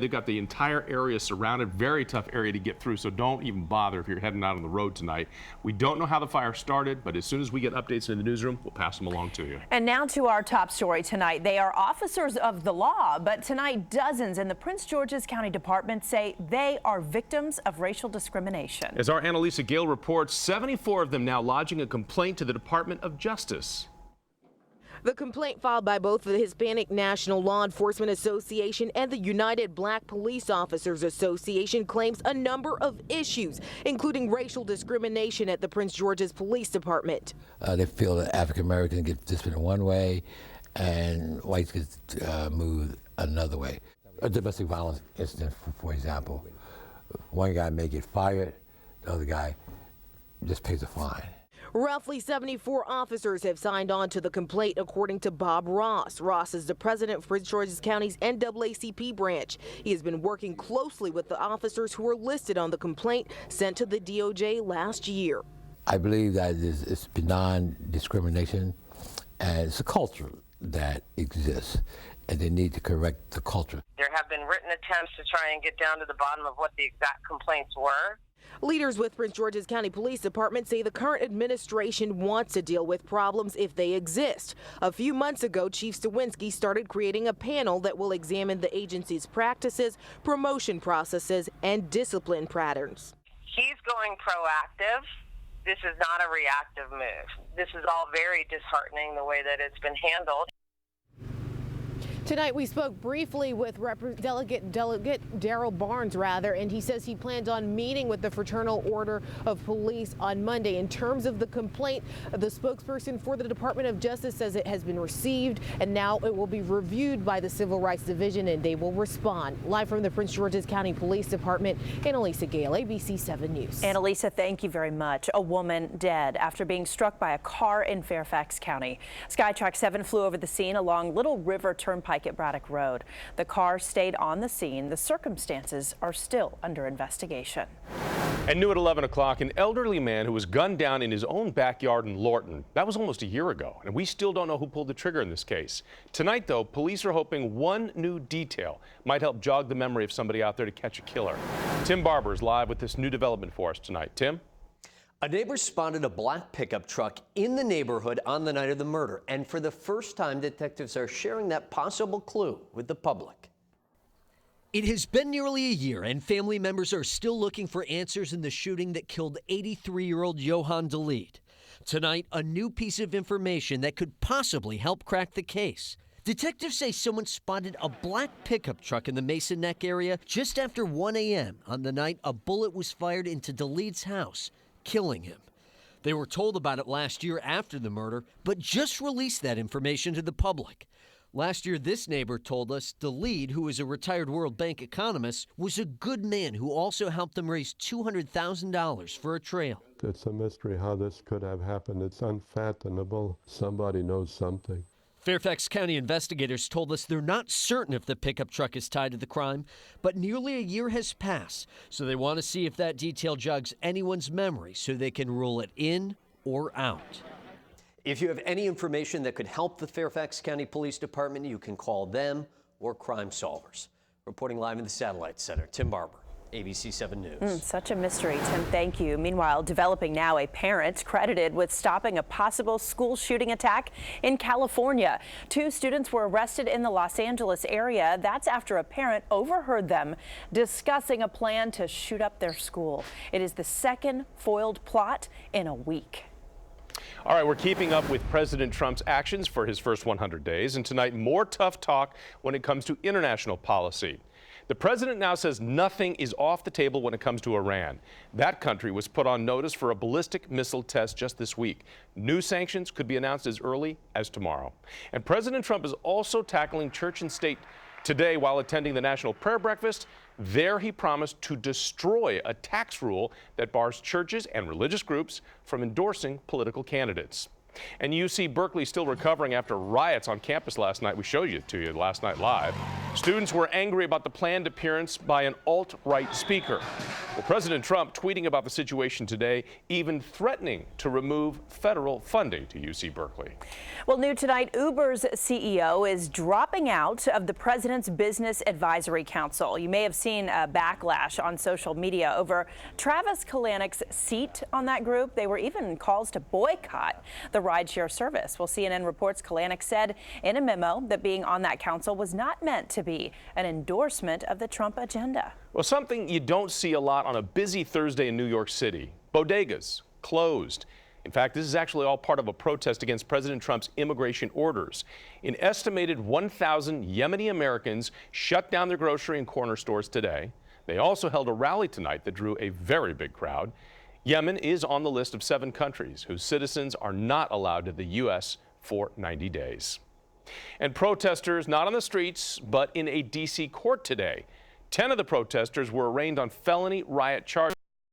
They've got the entire area surrounded, very tough area to get through, so don't even bother if you're heading out on the road tonight. We don't know how the fire started, but as soon as we get updates in the newsroom, we'll pass them along to you. And now to our top story tonight. They are officers of the law, but tonight dozens in the Prince George's County Department say they are victims of racial discrimination. As our Annalisa Gale reports, 74 of them now lodging a complaint to the Department of Justice. The complaint filed by both the Hispanic National Law Enforcement Association and the United Black Police Officers Association claims a number of issues, including racial discrimination at the Prince George's Police Department. They feel that African Americans get disciplined one way and whites get moved another way. A domestic violence incident, for example, one guy may get fired, the other guy just pays a fine. Roughly 74 officers have signed on to the complaint, according to Bob Ross. Ross is the president of Prince George's County's NAACP branch. He has been working closely with the officers who are listed on the complaint sent to the DOJ last year. I believe that it's beyond discrimination, and it's a culture that exists, and they need to correct the culture. There have been written attempts to try and get down to the bottom of what the exact complaints were. Leaders with Prince George's County Police Department say the current administration wants to deal with problems if they exist. A few months ago, Chief Stawinski started creating a panel that will examine the agency's practices, promotion processes, and discipline patterns. He's going proactive. This is not a reactive move. This is all very disheartening, the way that it's been handled. Tonight we spoke briefly with Delegate Darrell Barnes, and he says he plans on meeting with the Fraternal Order of Police on Monday. In terms of the complaint, the spokesperson for the Department of Justice says it has been received and now it will be reviewed by the Civil Rights Division and they will respond. Live from the Prince George's County Police Department, Annalisa Gale, ABC 7 News. Annalisa, thank you very much. A woman dead after being struck by a car in Fairfax County. Skytrack 7 flew over the scene along Little River Turnpike at Braddock Road. The car stayed on the scene. The circumstances are still under investigation. And new at 11 o'clock, an elderly man who was gunned down in his own backyard in Lorton. That was almost a year ago, and we still don't know who pulled the trigger in this case. Tonight, though, police are hoping one new detail might help jog the memory of somebody out there to catch a killer. Tim Barber is live with this new development for us tonight. Tim? A neighbor spotted a black pickup truck in the neighborhood on the night of the murder. And for the first time, detectives are sharing that possible clue with the public. It has been nearly a year, and family members are still looking for answers in the shooting that killed 83-year-old Johan Delete. Tonight, a new piece of information that could possibly help crack the case. Detectives say someone spotted a black pickup truck in the Mason Neck area just after 1 a.m. on the night a bullet was fired into Delete's house, killing him. They were told about it last year after the murder, but just released that information to the public. Last year, this neighbor told us Delete, who is a retired World Bank economist, was a good man who also helped them raise $200,000 for a trail. It's a mystery how this could have happened. It's unfathomable. Somebody knows something. Fairfax County investigators told us they're not certain if the pickup truck is tied to the crime, but nearly a year has passed, so they want to see if that detail jogs anyone's memory so they can rule it in or out. If you have any information that could help the Fairfax County Police Department, you can call them or Crime Solvers. Reporting live in the Satellite Center, Tim Barber, ABC 7 News. Such a mystery, Tim. Thank you. Meanwhile, developing now, a parent credited with stopping a possible school shooting attack in California. 2 students were arrested in the Los Angeles area. That's after a parent overheard them discussing a plan to shoot up their school. It is the second foiled plot in a week. All right, we're keeping up with President Trump's actions for his first 100 days, and tonight more tough talk when it comes to international policy. The president now says nothing is off the table when it comes to Iran. That country was put on notice for a ballistic missile test just this week. New sanctions could be announced as early as tomorrow. And President Trump is also tackling church and state today while attending the National Prayer Breakfast. There he promised to destroy a tax rule that bars churches and religious groups from endorsing political candidates. And UC Berkeley still recovering after riots on campus last night. We showed it to you last night live. Students were angry about the planned appearance by an alt-right speaker. Well, President Trump tweeting about the situation today, even threatening to remove federal funding to UC Berkeley. Well, new tonight, Uber's CEO is dropping out of the president's Business Advisory Council. You may have seen a backlash on social media over Travis Kalanick's seat on that group. There were even calls to boycott the rideshare service. Well, CNN reports Kalanick said in a memo that being on that council was not meant to be an endorsement of the Trump agenda. Well, something you don't see a lot on a busy Thursday in New York City. Bodegas closed. In fact, this is actually all part of a protest against President Trump's immigration orders. An estimated 1,000 Yemeni Americans shut down their grocery and corner stores today. They also held a rally tonight that drew a very big crowd. Yemen is on the list of 7 countries whose citizens are not allowed to the U.S. for 90 days. And protesters not on the streets, but in a D.C. court today. 10 of the protesters were arraigned on felony riot charges.